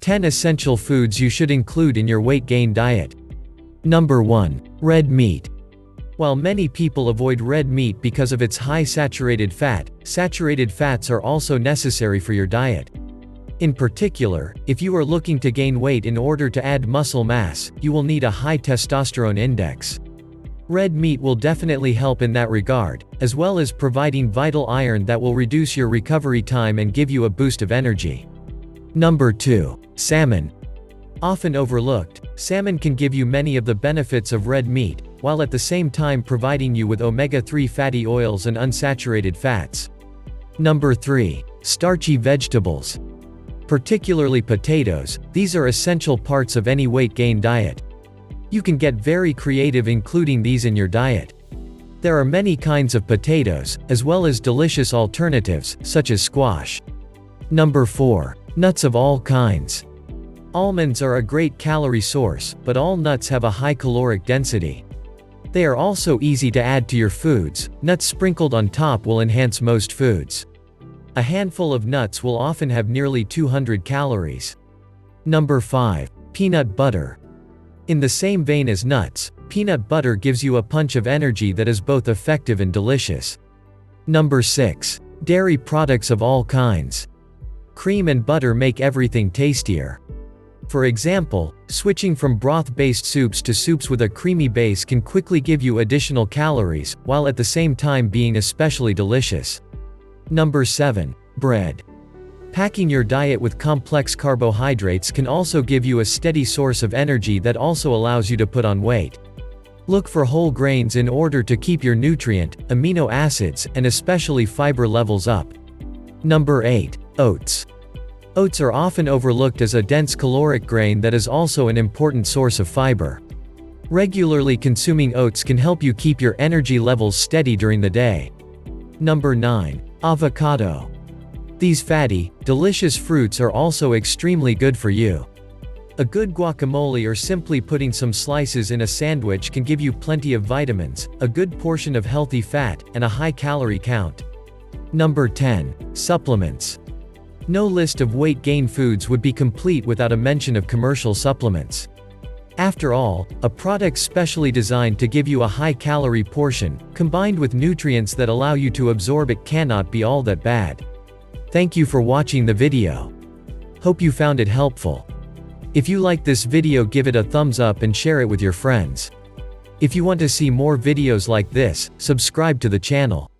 10 Essential Foods You Should Include in Your Weight Gain Diet. Number 1. Red meat. While many people avoid red meat because of its high saturated fats are also necessary for your diet. In particular, if you are looking to gain weight in order to add muscle mass, you will need a high testosterone index. Red meat will definitely help in that regard, as well as providing vital iron that will reduce your recovery time and give you a boost of energy. Number 2. Salmon. Often overlooked, salmon can give you many of the benefits of red meat, while at the same time providing you with omega-3 fatty oils and unsaturated fats. Number 3. Starchy vegetables. Particularly potatoes, these are essential parts of any weight gain diet. You can get very creative including these in your diet. There are many kinds of potatoes, as well as delicious alternatives, such as squash. Number 4. Nuts of all kinds. Almonds are a great calorie source, but all nuts have a high caloric density. They are also easy to add to your foods. Nuts sprinkled on top will enhance most foods. A handful of nuts will often have nearly 200 calories. Number 5. Peanut butter. In the same vein as nuts, peanut butter gives you a punch of energy that is both effective and delicious. Number 6. Dairy products of all kinds. Cream and butter make everything tastier. For example, switching from broth-based soups to soups with a creamy base can quickly give you additional calories, while at the same time being especially delicious. Number 7. Bread. Packing your diet with complex carbohydrates can also give you a steady source of energy that also allows you to put on weight. Look for whole grains in order to keep your nutrient, amino acids, and especially fiber levels up. Number 8. Oats. Oats are often overlooked as a dense caloric grain that is also an important source of fiber. Regularly consuming oats can help you keep your energy levels steady during the day. Number 9. Avocado. These fatty, delicious fruits are also extremely good for you. A good guacamole or simply putting some slices in a sandwich can give you plenty of vitamins, a good portion of healthy fat, and a high calorie count. Number 10. Supplements. No list of weight gain foods would be complete without a mention of commercial supplements. After all, a product specially designed to give you a high-calorie portion, combined with nutrients that allow you to absorb it, cannot be all that bad. Thank you for watching the video. Hope you found it helpful. If you like this video, give it a thumbs up and share it with your friends. If you want to see more videos like this, subscribe to the channel.